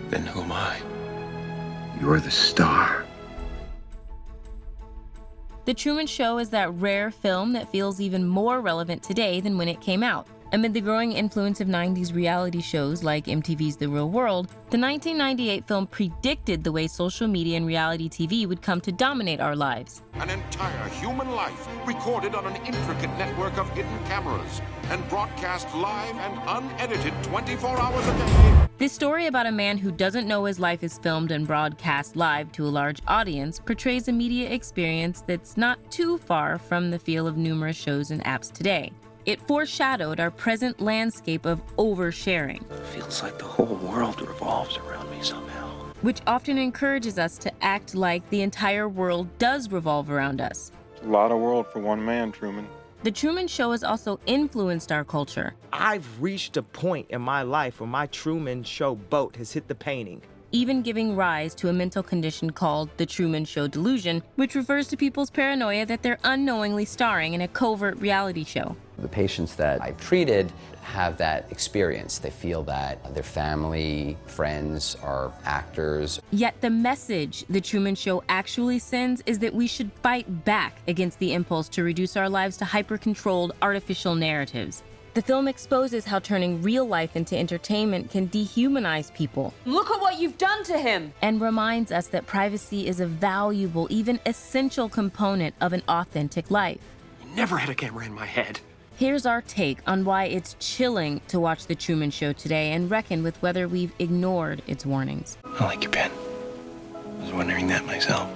then who am I? You're the star. The Truman Show is that rare film that feels even more relevant today than when it came out. Amid the growing influence of 90s reality shows like MTV's The Real World, the 1998 film predicted the way social media and reality TV would come to dominate our lives. An entire human life recorded on an intricate network of hidden cameras and broadcast live and unedited 24 hours a day. This story about a man who doesn't know his life is filmed and broadcast live to a large audience portrays a media experience that's not too far from the feel of numerous shows and apps today. It foreshadowed our present landscape of oversharing, Feels like the whole world revolves around me somehow. which often encourages us to act like the entire world does revolve around us. A lot of world for one man, Truman. The Truman Show has also influenced our culture, I've reached a point in my life where my Truman Show boat has hit the painting. even giving rise to a mental condition called the Truman Show delusion, which refers to people's paranoia that they're unknowingly starring in a covert reality show. The patients that I've treated have that experience. They feel that their family, friends are actors. Yet the message the Truman Show actually sends is that we should fight back against the impulse to reduce our lives to hyper-controlled artificial narratives. The film exposes how turning real life into entertainment can dehumanize people. Look at what you've done to him! And reminds us that privacy is a valuable, even essential component of an authentic life. Never had a camera in my head. Here's our take on why it's chilling to watch The Truman Show today and reckon with whether we've ignored its warnings. I like your pen. I was wondering that myself.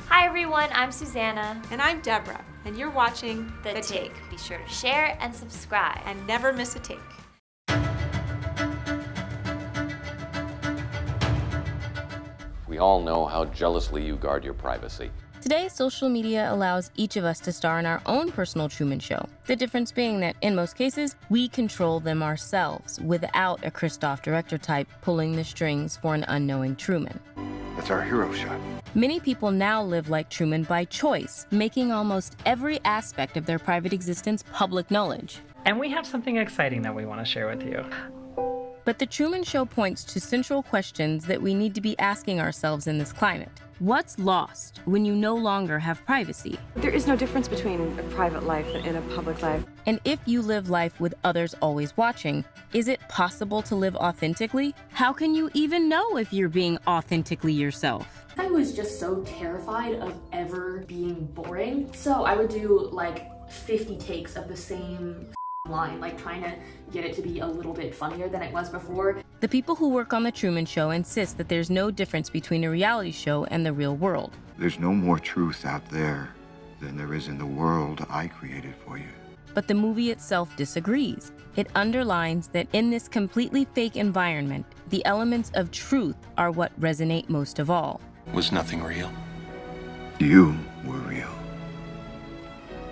Hi everyone, I'm Susanna. And I'm Deborah, and you're watching The Take. Be sure to share and subscribe. And never miss a take. We all know how jealously you guard your privacy. Today, social media allows each of us to star in our own personal Truman Show. The difference being that, in most cases, we control them ourselves without a Christoph director type pulling the strings for an unknowing Truman. That's our hero shot. Many people now live like Truman by choice, making almost every aspect of their private existence public knowledge. And we have something exciting that we want to share with you. But The Truman Show points to central questions that we need to be asking ourselves in this climate. What's lost when you no longer have privacy? There is no difference between a private life and a public life. And if you live life with others always watching, is it possible to live authentically? How can you even know if you're being authentically yourself? I was just so terrified of ever being boring. So I would do like 50 takes of the same line, like trying to get it to be a little bit funnier than it was before. The people who work on The Truman Show insist that there's no difference between a reality show and the real world. There's no more truth out there than there is in the world I created for you. But the movie itself disagrees. It underlines that in this completely fake environment, the elements of truth are what resonate most of all. Was nothing real? You were real.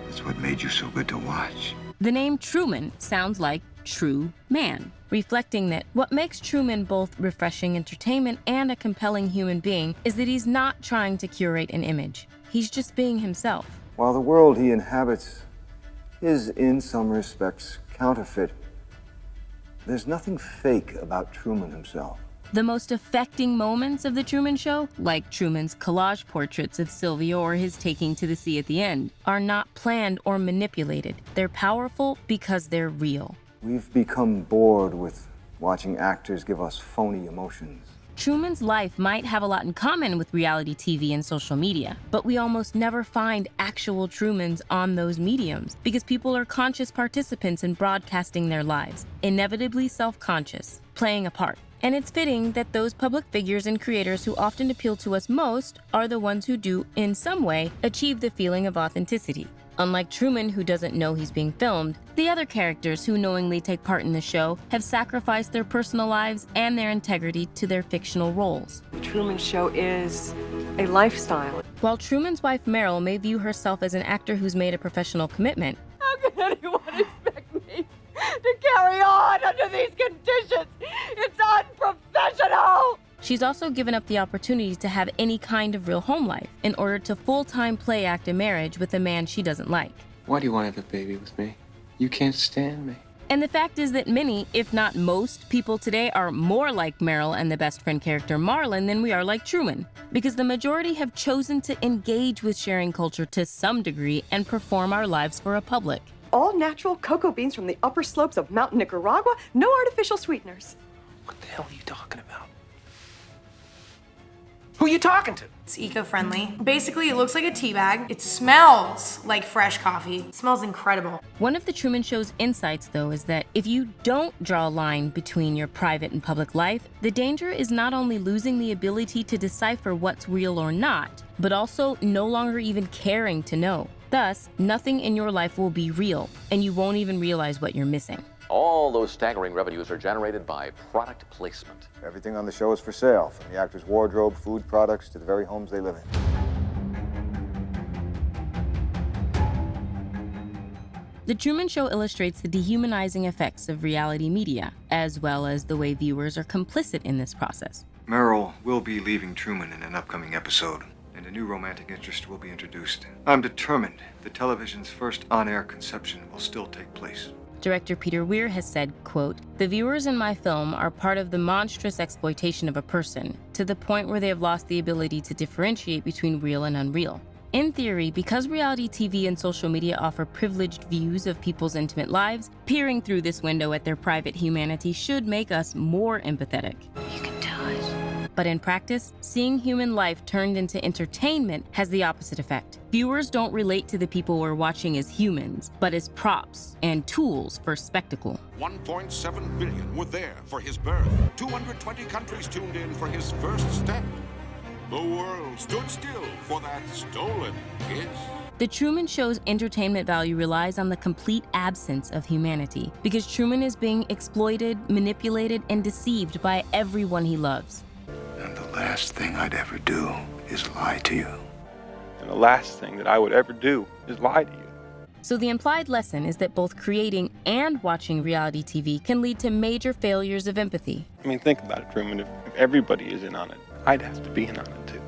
That's what made you so good to watch. The name Truman sounds like true man, reflecting that what makes Truman both refreshing entertainment and a compelling human being is that he's not trying to curate an image. He's just being himself. While the world he inhabits is in some respects counterfeit, there's nothing fake about Truman himself. The most affecting moments of The Truman Show, like Truman's collage portraits of Sylvia or his taking to the sea at the end, are not planned or manipulated. They're powerful because they're real. We've become bored with watching actors give us phony emotions. Truman's life might have a lot in common with reality TV and social media, but we almost never find actual Trumans on those mediums because people are conscious participants in broadcasting their lives, inevitably self-conscious, playing a part. And it's fitting that those public figures and creators who often appeal to us most are the ones who do, in some way, achieve the feeling of authenticity. Unlike Truman, who doesn't know he's being filmed, the other characters who knowingly take part in the show have sacrificed their personal lives and their integrity to their fictional roles. The Truman Show is a lifestyle. While Truman's wife Meryl may view herself as an actor who's made a professional commitment, How can anyone expect me to carry on under these conditions? It's unprofessional! she's also given up the opportunity to have any kind of real home life in order to full-time play act a marriage with a man she doesn't like. Why do you want to have a baby with me? You can't stand me. And the fact is that many, if not most, people today are more like Meryl and the best friend character Marlon than we are like Truman, because the majority have chosen to engage with sharing culture to some degree and perform our lives for a public. All natural cocoa beans from the upper slopes of Mountain Nicaragua, no artificial sweeteners. What the hell are you talking about? Who are you talking to? It's eco-friendly. Basically, it looks like a tea bag. It smells like fresh coffee. It smells incredible. One of the Truman Show's insights, though, is that if you don't draw a line between your private and public life, the danger is not only losing the ability to decipher what's real or not, but also no longer even caring to know. Thus, nothing in your life will be real, and you won't even realize what you're missing. All those staggering revenues are generated by product placement. Everything on the show is for sale, from the actors' wardrobe, food products, to the very homes they live in. The Truman Show illustrates the dehumanizing effects of reality media, as well as the way viewers are complicit in this process. Meryl will be leaving Truman in an upcoming episode, and a new romantic interest will be introduced. I'm determined that television's first on-air conception will still take place. Director Peter Weir has said, quote, "The viewers in my film are part of the monstrous exploitation of a person, to the point where they have lost the ability to differentiate between real and unreal. In theory, because reality TV and social media offer privileged views of people's intimate lives, peering through this window at their private humanity should make us more empathetic. You can do it. But in practice, seeing human life turned into entertainment has the opposite effect. Viewers don't relate to the people we're watching as humans, but as props and tools for spectacle. 1.7 billion were there for his birth. 220 countries tuned in for his first step. The world stood still for that stolen kiss. The Truman Show's entertainment value relies on the complete absence of humanity, because Truman is being exploited, manipulated, and deceived by everyone he loves. And the last thing I'd ever do is lie to you. And the last thing that I would ever do is lie to you. So the implied lesson is that both creating and watching reality TV can lead to major failures of empathy. I mean, think about it, Truman. If everybody is in on it, I'd have to be in on it too.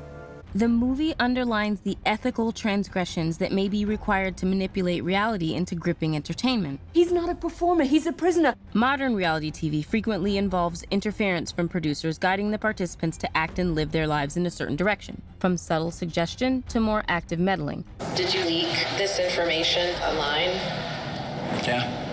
The movie underlines the ethical transgressions that may be required to manipulate reality into gripping entertainment. He's not a performer, he's a prisoner. Modern reality TV frequently involves interference from producers guiding the participants to act and live their lives in a certain direction, from subtle suggestion to more active meddling. Did you leak this information online? Yeah.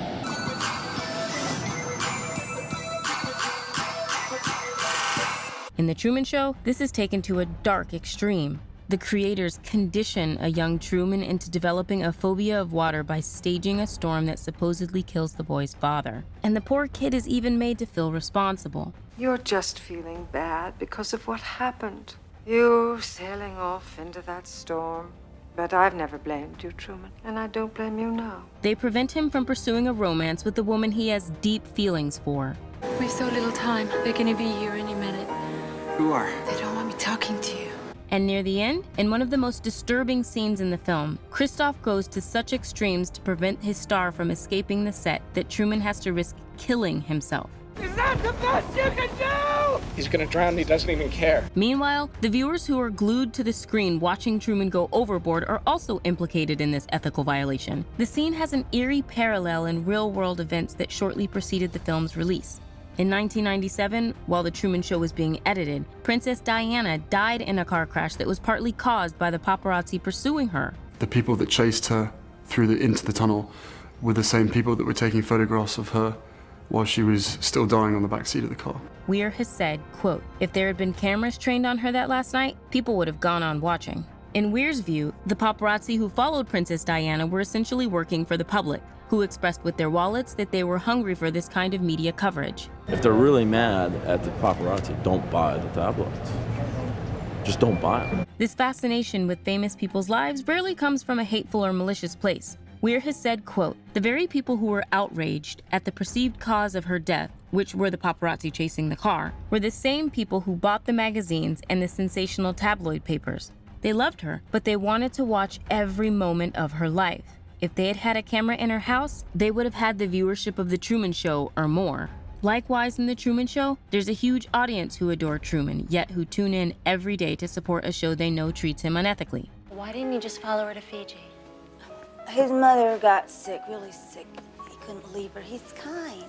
In The Truman Show, this is taken to a dark extreme. The creators condition a young Truman into developing a phobia of water by staging a storm that supposedly kills the boy's father. And the poor kid is even made to feel responsible. You're just feeling bad because of what happened. You sailing off into that storm. But I've never blamed you, Truman, and I don't blame you now. They prevent him from pursuing a romance with the woman he has deep feelings for. We've so little time. They're gonna be here any minute. Who are? They don't want me talking to you. And near the end, in one of the most disturbing scenes in the film, Christoph goes to such extremes to prevent his star from escaping the set that Truman has to risk killing himself. Is that the best you can do? He's gonna drown and he doesn't even care. Meanwhile, the viewers who are glued to the screen watching Truman go overboard are also implicated in this ethical violation. The scene has an eerie parallel in real-world events that shortly preceded the film's release. In 1997, while The Truman Show was being edited, Princess Diana died in a car crash that was partly caused by the paparazzi pursuing her. The people that chased her into the tunnel were the same people that were taking photographs of her while she was still dying on the back seat of the car. Weir has said, quote, "If there had been cameras trained on her that last night, people would have gone on watching." In Weir's view, the paparazzi who followed Princess Diana were essentially working for the public, who expressed with their wallets that they were hungry for this kind of media coverage. If they're really mad at the paparazzi, don't buy the tabloids. Just don't buy them. This fascination with famous people's lives rarely comes from a hateful or malicious place. Weir has said, quote, "The very people who were outraged at the perceived cause of her death, which were the paparazzi chasing the car, were the same people who bought the magazines and the sensational tabloid papers. They loved her, but they wanted to watch every moment of her life. If they had had a camera in her house, they would have had the viewership of The Truman Show or more." Likewise, in The Truman Show, there's a huge audience who adore Truman, yet who tune in every day to support a show they know treats him unethically. Why didn't you just follow her to Fiji? His mother got sick, really sick. He couldn't leave her. He's kind.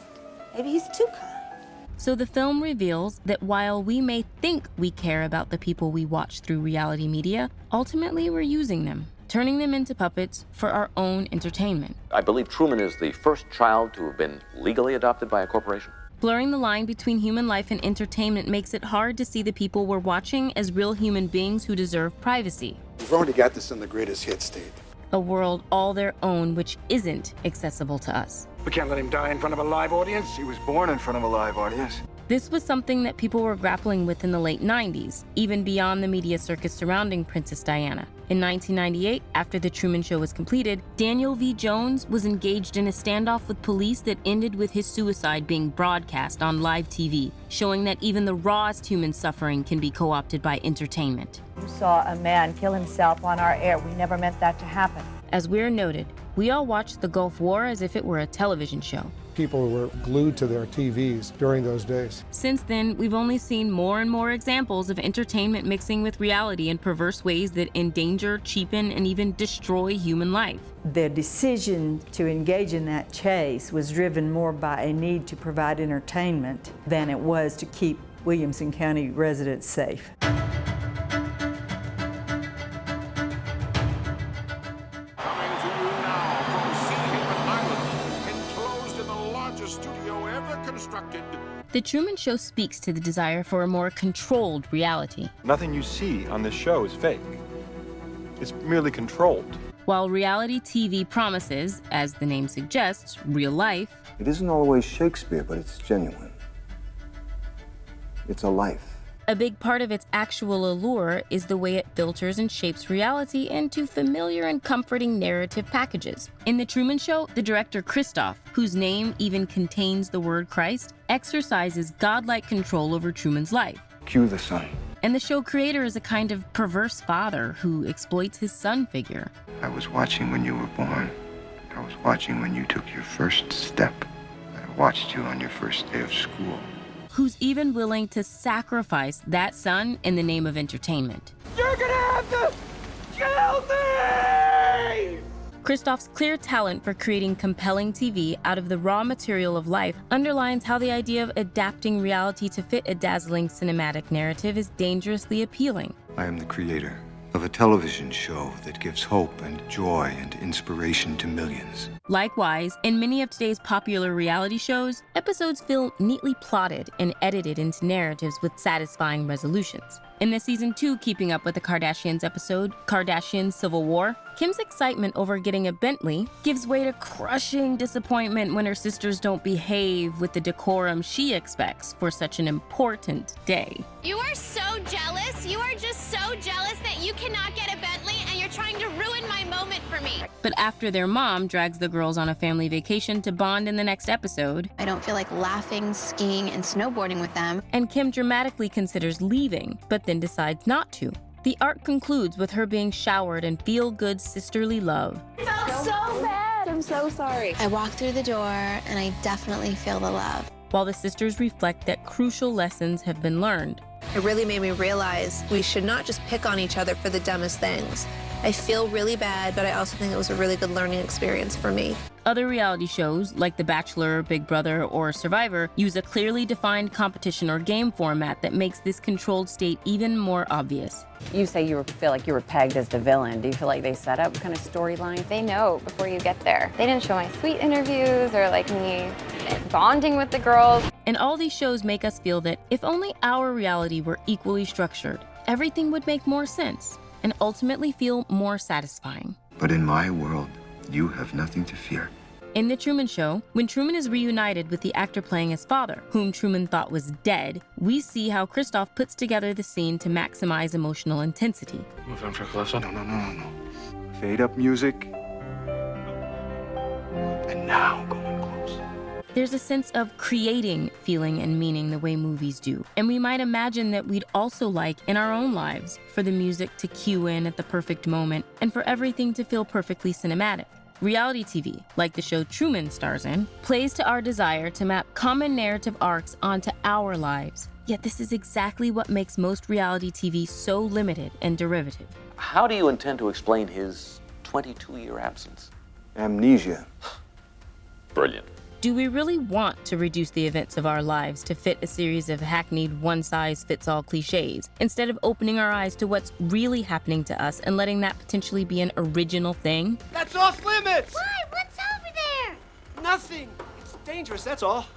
Maybe he's too kind. So the film reveals that while we may think we care about the people we watch through reality media, ultimately we're using them, turning them into puppets for our own entertainment. I believe Truman is the first child to have been legally adopted by a corporation. Blurring the line between human life and entertainment makes it hard to see the people we're watching as real human beings who deserve privacy. We've already got this in the greatest hit state. A world all their own which isn't accessible to us. We can't let him die in front of a live audience. He was born in front of a live audience. This was something that people were grappling with in the late 90s, even beyond the media circus surrounding Princess Diana. In 1998, after The Truman Show was completed, Daniel V. Jones was engaged in a standoff with police that ended with his suicide being broadcast on live TV, showing that even the rawest human suffering can be co-opted by entertainment. You saw a man kill himself on our air. We never meant that to happen. As we're noted, we all watched the Gulf War as if it were a television show. People were glued to their TVs during those days. Since then, we've only seen more and more examples of entertainment mixing with reality in perverse ways that endanger, cheapen, and even destroy human life. The decision to engage in that chase was driven more by a need to provide entertainment than it was to keep Williamson County residents safe. The Truman Show speaks to the desire for a more controlled reality. Nothing you see on this show is fake. It's merely controlled. While reality TV promises, as the name suggests, real life, It isn't always Shakespeare, but it's genuine. It's a life. a big part of its actual allure is the way it filters and shapes reality into familiar and comforting narrative packages. In The Truman Show, the director Christof, whose name even contains the word Christ, exercises godlike control over Truman's life. Cue the sun. And the show creator is a kind of perverse father who exploits his son figure. I was watching when you were born. I was watching when you took your first step. I watched you on your first day of school. Who's even willing to sacrifice that son in the name of entertainment. You're gonna have to kill me! Christof's clear talent for creating compelling TV out of the raw material of life underlines how the idea of adapting reality to fit a dazzling cinematic narrative is dangerously appealing. I am the creator of a television show that gives hope and joy and inspiration to millions. Likewise, in many of today's popular reality shows, episodes feel neatly plotted and edited into narratives with satisfying resolutions. In the season 2 Keeping Up with the Kardashians episode, Kardashian Civil War, Kim's excitement over getting a Bentley gives way to crushing disappointment when her sisters don't behave with the decorum she expects for such an important day. You are so jealous. You are just so jealous that you cannot get a Bentley and you're trying to ruin my moment for me. But after their mom drags the girls on a family vacation to bond in the next episode, I don't feel like laughing, skiing, and snowboarding with them. And Kim dramatically considers leaving, but then decides not to. The arc concludes with her being showered in feel-good sisterly love. I felt so bad. I'm so sorry. I walk through the door and I definitely feel the love. While the sisters reflect that crucial lessons have been learned. It really made me realize we should not just pick on each other for the dumbest things. I feel really bad, but I also think it was a really good learning experience for me. Other reality shows, like The Bachelor, Big Brother, or Survivor, use a clearly defined competition or game format that makes this controlled state even more obvious. You say you feel like you were pegged as the villain. Do you feel like they set up kind of storylines? They know before you get there. They didn't show my sweet interviews or like me bonding with the girls. And all these shows make us feel that if only our reality were equally structured, everything would make more sense and ultimately feel more satisfying. But in my world, you have nothing to fear. In The Truman Show, when Truman is reunited with the actor playing his father, whom Truman thought was dead, we see how Christof puts together the scene to maximize emotional intensity. Move in for closer. No. Fade up music. And now going close. There's a sense of creating feeling and meaning the way movies do. And we might imagine that we'd also like in our own lives for the music to cue in at the perfect moment and for everything to feel perfectly cinematic. Reality TV, like the show Truman stars in, plays to our desire to map common narrative arcs onto our lives. Yet this is exactly what makes most reality TV so limited and derivative. How do you intend to explain his 22-year absence? Amnesia. Brilliant. Do we really want to reduce the events of our lives to fit a series of hackneyed one-size-fits-all cliches, instead of opening our eyes to what's really happening to us and letting that potentially be an original thing? That's off limits! Why? What's over there? Nothing. It's dangerous, that's all.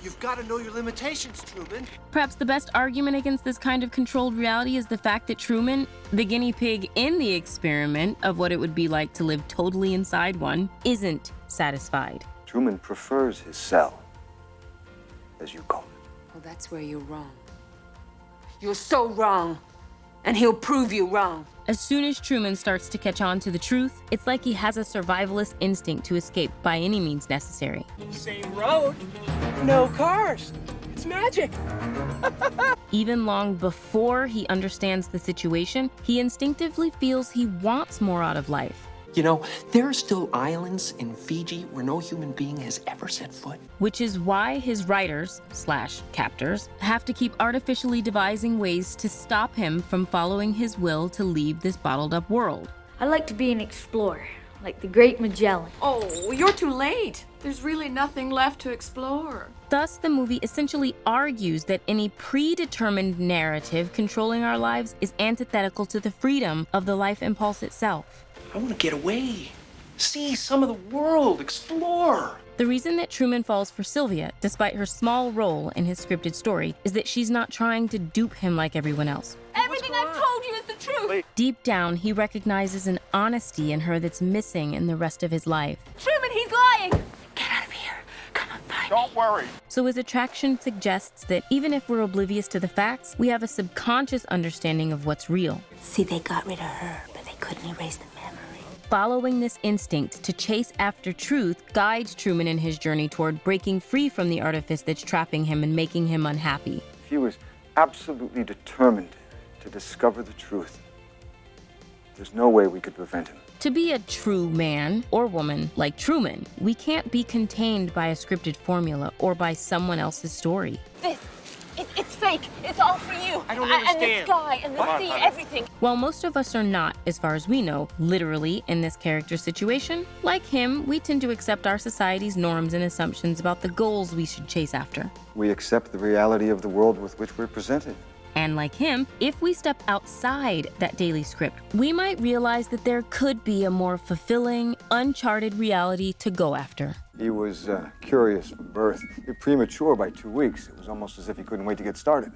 You've got to know your limitations, Truman. Perhaps the best argument against this kind of controlled reality is the fact that Truman, the guinea pig in the experiment of what it would be like to live totally inside one, isn't satisfied. Truman prefers his cell, as you call it. Well, that's where you're wrong. You're so wrong. And he'll prove you wrong. As soon as Truman starts to catch on to the truth, it's like he has a survivalist instinct to escape by any means necessary. Same road, no cars. It's magic. Even long before he understands the situation, he instinctively feels he wants more out of life. You know, there are still islands in Fiji where no human being has ever set foot. Which is why his writers/captors have to keep artificially devising ways to stop him from following his will to leave this bottled up world. I'd like to be an explorer, like the great Magellan. Oh, you're too late. There's really nothing left to explore. Thus, the movie essentially argues that any predetermined narrative controlling our lives is antithetical to the freedom of the life impulse itself. I want to get away, see some of the world, explore. The reason that Truman falls for Sylvia, despite her small role in his scripted story, is that she's not trying to dupe him like everyone else. Everything I've told you is the truth. Deep down, he recognizes an honesty in her that's missing in the rest of his life. Truman, he's lying. Don't worry. So his attraction suggests that even if we're oblivious to the facts, we have a subconscious understanding of what's real. See, they got rid of her, but they couldn't erase the memory. Following this instinct to chase after truth guides Truman in his journey toward breaking free from the artifice that's trapping him and making him unhappy. He was absolutely determined to discover the truth. There's no way we could prevent him. To be a true man or woman like Truman, we can't be contained by a scripted formula or by someone else's story. It's fake. It's all for you. I don't understand. And this guy and the sea, everything. While most of us are not, as far as we know, literally in this character's situation, like him, we tend to accept our society's norms and assumptions about the goals we should chase after. We accept the reality of the world with which we're presented. And like him, if we step outside that daily script, we might realize that there could be a more fulfilling, uncharted reality to go after. He was curious from birth, premature by 2 weeks. It was almost as if he couldn't wait to get started.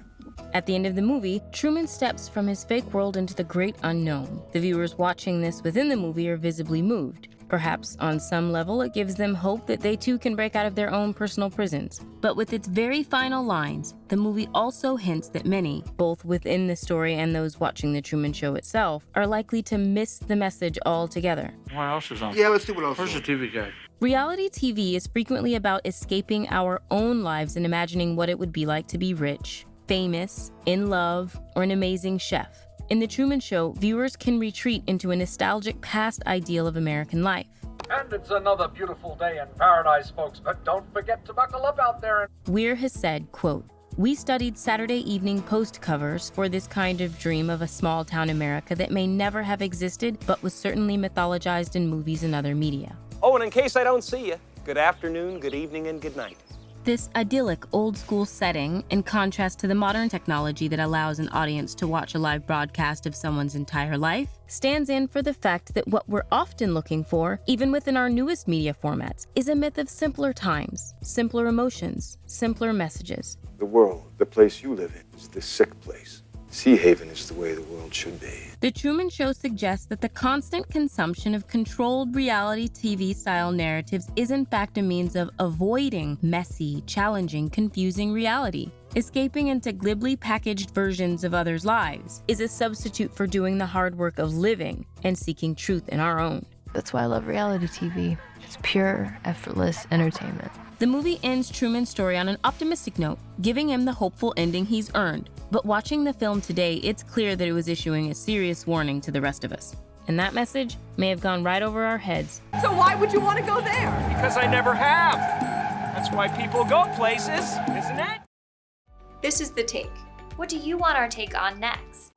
At the end of the movie, Truman steps from his fake world into the great unknown. The viewers watching this within the movie are visibly moved. Perhaps on some level, it gives them hope that they too can break out of their own personal prisons. But with its very final lines, the movie also hints that many, both within the story and those watching The Truman Show itself, are likely to miss the message altogether. What else is on? Yeah, let's do what else. Where's the TV guy? Reality TV is frequently about escaping our own lives and imagining what it would be like to be rich, famous, in love, or an amazing chef. In The Truman Show, viewers can retreat into a nostalgic past ideal of American life. And it's another beautiful day in paradise, folks, but don't forget to buckle up out there. Weir has said, quote, "We studied Saturday evening post covers for this kind of dream of a small town America that may never have existed, but was certainly mythologized in movies and other media." Oh, and in case I don't see you, good afternoon, good evening, and good night. This idyllic, old-school setting, in contrast to the modern technology that allows an audience to watch a live broadcast of someone's entire life, stands in for the fact that what we're often looking for, even within our newest media formats, is a myth of simpler times, simpler emotions, simpler messages. The world, the place you live in, is this sick place. Sea Haven is the way the world should be. The Truman Show suggests that the constant consumption of controlled reality TV-style narratives is in fact a means of avoiding messy, challenging, confusing reality. Escaping into glibly packaged versions of others' lives is a substitute for doing the hard work of living and seeking truth in our own. That's why I love reality TV. It's pure, effortless entertainment. The movie ends Truman's story on an optimistic note, giving him the hopeful ending he's earned. But watching the film today, it's clear that it was issuing a serious warning to the rest of us. And that message may have gone right over our heads. So why would you want to go there? Because I never have. That's why people go places, isn't it? This is The Take. What do you want our take on next?